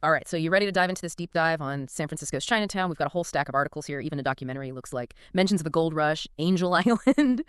All right, so you ready to dive into this deep dive on San Francisco's Chinatown? We've got a whole stack of articles here, even a documentary, looks like. Mentions of the gold rush, Angel Island.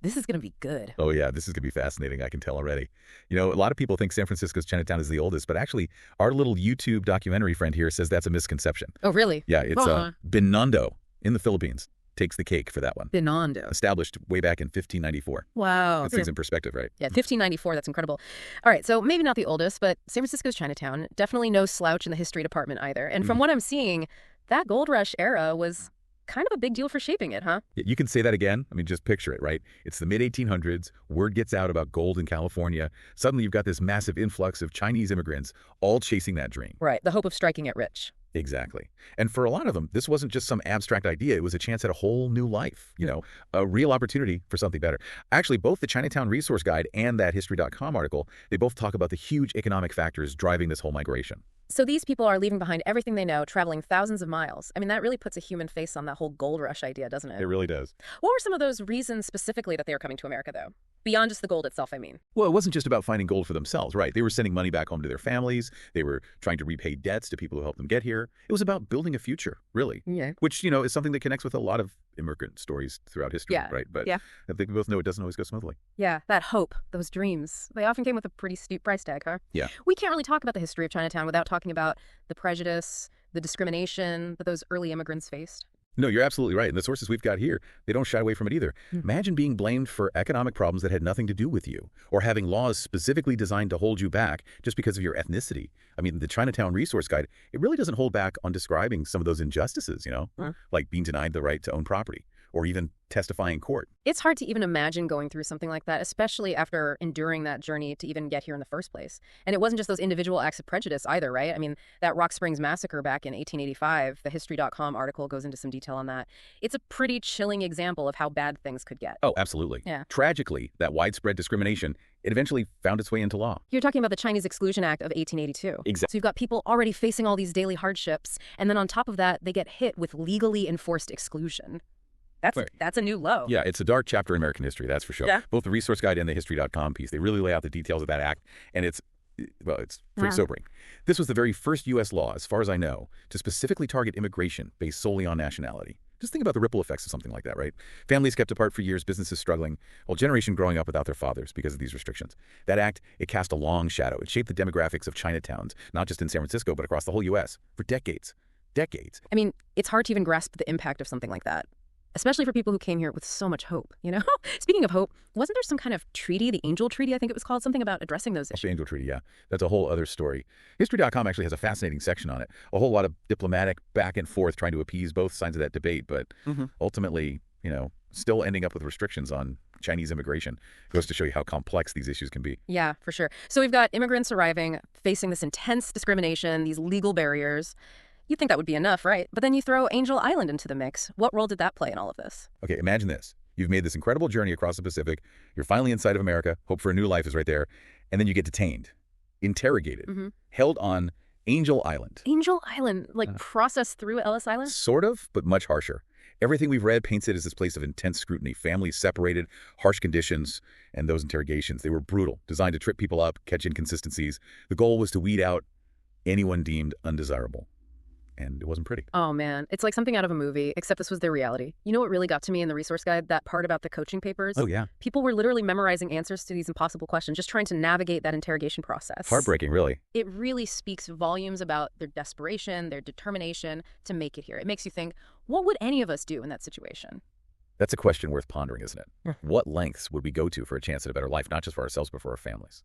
This is going to be good. Oh, yeah, this is going to be fascinating. I can tell already. A lot of people think San Francisco's Chinatown is the oldest, but actually, our little YouTube documentary friend here says that's a misconception. Oh, really? Yeah, it's Binondo in the Philippines takes the cake for that one. Binondo. Established way back in 1594. Wow. That's things in perspective, right? Yeah, 1594, that's incredible. All right, so maybe not the oldest, but San Francisco's Chinatown, definitely no slouch in the history department either. And from what I'm seeing, that gold rush era was kind of a big deal for shaping it, huh? You can say that again. I mean, just picture it, right? It's the mid-1800s. Word gets out about gold in California. Suddenly, you've got this massive influx of Chinese immigrants all chasing that dream. Right, the hope of striking it rich. Exactly. And for a lot of them, this wasn't just some abstract idea. It was a chance at a whole new life, a real opportunity for something better. Actually, both the Chinatown Resource Guide and that History.com article, they both talk about the huge economic factors driving this whole migration. So these people are leaving behind everything they know, traveling thousands of miles. I mean, that really puts a human face on that whole gold rush idea, doesn't it? It really does. What were some of those reasons specifically that they were coming to America, though? Beyond just the gold itself, I mean. Well, it wasn't just about finding gold for themselves, right? They were sending money back home to their families. They were trying to repay debts to people who helped them get here. It was about building a future, really. Yeah. Which, is something that connects with a lot of immigrant stories throughout history, right? But I think we both know it doesn't always go smoothly. Yeah, that hope, those dreams, they often came with a pretty steep price tag, huh? Yeah. We can't really talk about the history of Chinatown without talking about the prejudice, the discrimination that those early immigrants faced. No, you're absolutely right. And the sources we've got here, they don't shy away from it either. Imagine being blamed for economic problems that had nothing to do with you, or having laws specifically designed to hold you back just because of your ethnicity. I mean, the Chinatown Resource Guide, it really doesn't hold back on describing some of those injustices, like being denied the right to own property, or even testify in court. It's hard to even imagine going through something like that, especially after enduring that journey to even get here in the first place. And it wasn't just those individual acts of prejudice either, right? I mean, that Rock Springs massacre back in 1885, the History.com article goes into some detail on that. It's a pretty chilling example of how bad things could get. Oh, absolutely. Yeah. Tragically, that widespread discrimination, it eventually found its way into law. You're talking about the Chinese Exclusion Act of 1882. Exactly. So you've got people already facing all these daily hardships, and then on top of that, they get hit with legally enforced exclusion. That's a new low. Yeah, it's a dark chapter in American history, that's for sure. Yeah. Both the Resource Guide and the History.com piece, they really lay out the details of that act, and it's pretty sobering. This was the very first U.S. law, as far as I know, to specifically target immigration based solely on nationality. Just think about the ripple effects of something like that, right? Families kept apart for years, businesses struggling, a whole generation growing up without their fathers because of these restrictions. That act, it cast a long shadow. It shaped the demographics of Chinatowns, not just in San Francisco, but across the whole U.S. for decades. Decades. I mean, it's hard to even grasp the impact of something like that, especially for people who came here with so much hope, Speaking of hope, wasn't there some kind of treaty, the Angel Treaty, I think it was called, something about addressing those issues? The Angel Treaty, yeah. That's a whole other story. History.com actually has a fascinating section on it. A whole lot of diplomatic back and forth trying to appease both sides of that debate, but ultimately, still ending up with restrictions on Chinese immigration. It goes to show you how complex these issues can be. Yeah, for sure. So we've got immigrants arriving, facing this intense discrimination, these legal barriers. You'd think that would be enough, right? But then you throw Angel Island into the mix. What role did that play in all of this? Okay, imagine this. You've made this incredible journey across the Pacific. You're finally inside of America. Hope for a new life is right there. And then you get detained, interrogated, held on Angel Island. Angel Island, like processed through Ellis Island? Sort of, but much harsher. Everything we've read paints it as this place of intense scrutiny. Families separated, harsh conditions, and those interrogations. They were brutal, designed to trip people up, catch inconsistencies. The goal was to weed out anyone deemed undesirable. And it wasn't pretty. Oh, man. It's like something out of a movie, except this was their reality. You know what really got to me in the resource guide? That part about the coaching papers? Oh, yeah. People were literally memorizing answers to these impossible questions, just trying to navigate that interrogation process. Heartbreaking, really. It really speaks volumes about their desperation, their determination to make it here. It makes you think, what would any of us do in that situation? That's a question worth pondering, isn't it? What lengths would we go to for a chance at a better life, not just for ourselves, but for our families?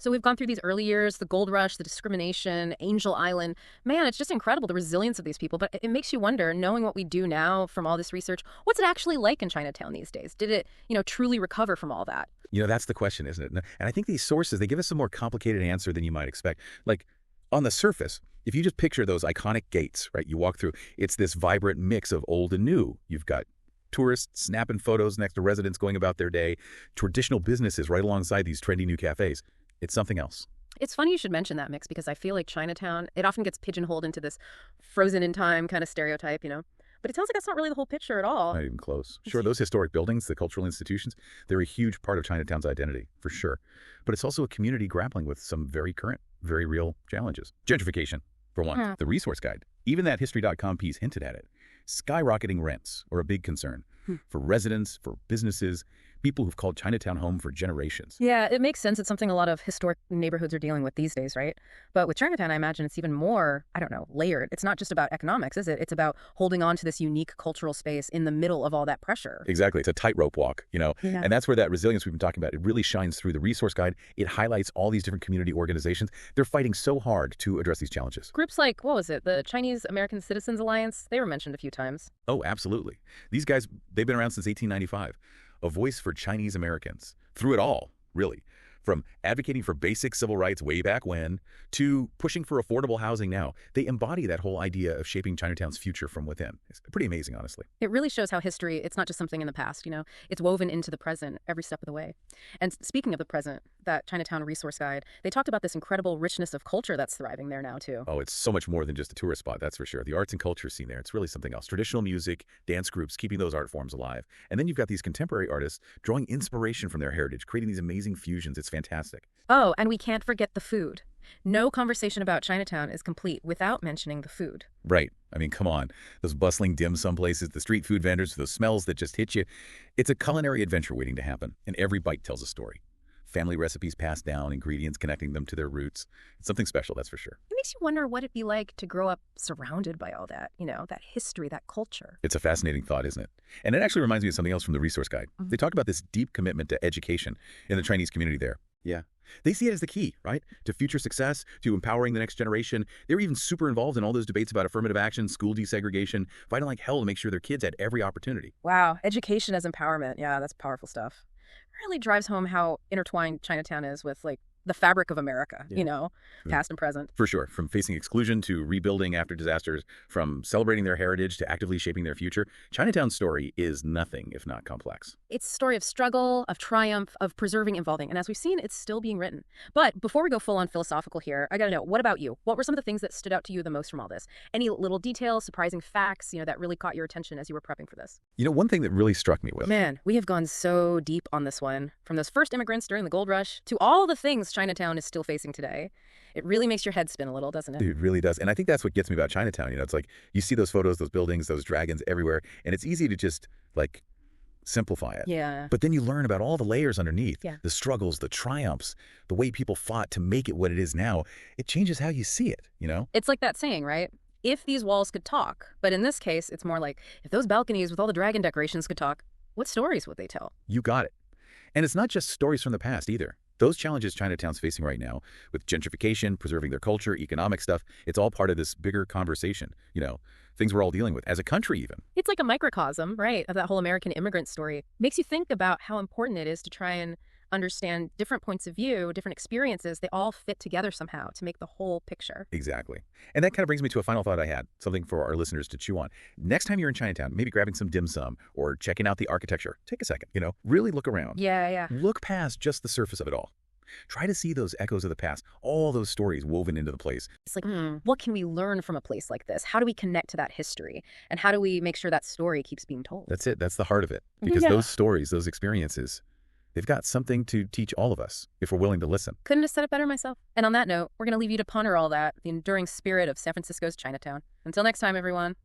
So we've gone through these early years, the gold rush, the discrimination, Angel Island. Man, it's just incredible, the resilience of these people. But it makes you wonder, knowing what we do now from all this research, what's it actually like in Chinatown these days? Did it, truly recover from all that? That's the question, isn't it? And I think these sources, they give us a more complicated answer than you might expect. Like, on the surface, if you just picture those iconic gates, right, you walk through, it's this vibrant mix of old and new. You've got tourists snapping photos next to residents going about their day, traditional businesses right alongside these trendy new cafes. It's something else. It's funny you should mention that, Mix, because I feel like Chinatown, it often gets pigeonholed into this frozen in time kind of stereotype, But it sounds like that's not really the whole picture at all. Not even close. Sure, those historic buildings, the cultural institutions, they're a huge part of Chinatown's identity, for sure. But it's also a community grappling with some very current, very real challenges. Gentrification. For one, the resource guide, even that History.com piece hinted at it. Skyrocketing rents are a big concern for residents, for businesses, people who've called Chinatown home for generations. Yeah, it makes sense. It's something a lot of historic neighborhoods are dealing with these days, right? But with Chinatown, I imagine it's even more, I don't know, layered. It's not just about economics, is it? It's about holding on to this unique cultural space in the middle of all that pressure. Exactly. It's a tightrope walk, Yeah. And that's where that resilience we've been talking about, it really shines through. The resource guide, it highlights all these different community organizations. They're fighting so hard to address these challenges. Groups like, what was it, the Chinese American Citizens Alliance? They were mentioned a few times. Oh, absolutely. These guys, they've been around since 1895. A voice for Chinese Americans. Through it all, really. From advocating for basic civil rights way back when to pushing for affordable housing now. They embody that whole idea of shaping Chinatown's future from within. It's pretty amazing, honestly. It really shows how history, it's not just something in the past, It's woven into the present every step of the way. And speaking of the present, that Chinatown resource guide, they talked about this incredible richness of culture that's thriving there now, too. Oh, it's so much more than just a tourist spot, that's for sure. The arts and culture scene there, it's really something else. Traditional music, dance groups, keeping those art forms alive. And then you've got these contemporary artists drawing inspiration from their heritage, creating these amazing fusions. It's fantastic. Oh, and we can't forget the food. No conversation about Chinatown is complete without mentioning the food. Right. I mean, come on. Those bustling dim sum places, the street food vendors, those smells that just hit you. It's a culinary adventure waiting to happen, and every bite tells a story. Family recipes passed down, ingredients connecting them to their roots. It's something special, that's for sure. It makes you wonder what it'd be like to grow up surrounded by all that, that history, that culture. It's a fascinating thought, isn't it? And it actually reminds me of something else from the resource guide. They talk about this deep commitment to education in the Chinese community there. Yeah. They see it as the key, right? To future success, to empowering the next generation. They're even super involved in all those debates about affirmative action, school desegregation, fighting like hell to make sure their kids had every opportunity. Wow. Education as empowerment. Yeah, that's powerful stuff. It really drives home how intertwined Chinatown is with, the fabric of America, past and present. For sure. From facing exclusion to rebuilding after disasters, from celebrating their heritage to actively shaping their future, Chinatown's story is nothing if not complex. It's a story of struggle, of triumph, of preserving, evolving. And as we've seen, it's still being written. But before we go full on philosophical here, I got to know, what about you? What were some of the things that stood out to you the most from all this? Any little details, surprising facts, that really caught your attention as you were prepping for this? One thing that really struck me was... Man, we have gone so deep on this one. From those first immigrants during the gold rush to all the things Chinatown is still facing today. It really makes your head spin a little, doesn't it? It really does. And I think that's what gets me about Chinatown. It's like you see those photos, those buildings, those dragons everywhere, and it's easy to just simplify it. Yeah. But then you learn about all the layers underneath, Yeah. the struggles, the triumphs, the way people fought to make it what it is now. It changes how you see it, It's like that saying, right? If these walls could talk. But in this case, it's more like, if those balconies with all the dragon decorations could talk, what stories would they tell? You got it. And it's not just stories from the past either. Those challenges Chinatown's facing right now, with gentrification, preserving their culture, economic stuff, it's all part of this bigger conversation, things we're all dealing with, as a country even. It's like a microcosm, right, of that whole American immigrant story. Makes you think about how important it is to try and understand different points of view, different experiences. They all fit together somehow to make the whole picture. Exactly. And that kind of brings me to a final thought I had, something for our listeners to chew on. Next time you're in Chinatown, maybe grabbing some dim sum or checking out the architecture, take a second, really look around. Yeah. Look past just the surface of it all. Try to see those echoes of the past, all those stories woven into the place. It's like, what can we learn from a place like this? How do we connect to that history? And how do we make sure that story keeps being told? That's it. That's the heart of it. Because those stories, those experiences, they've got something to teach all of us if we're willing to listen. Couldn't have said it better myself. And on that note, we're going to leave you to ponder all that, the enduring spirit of San Francisco's Chinatown. Until next time, everyone.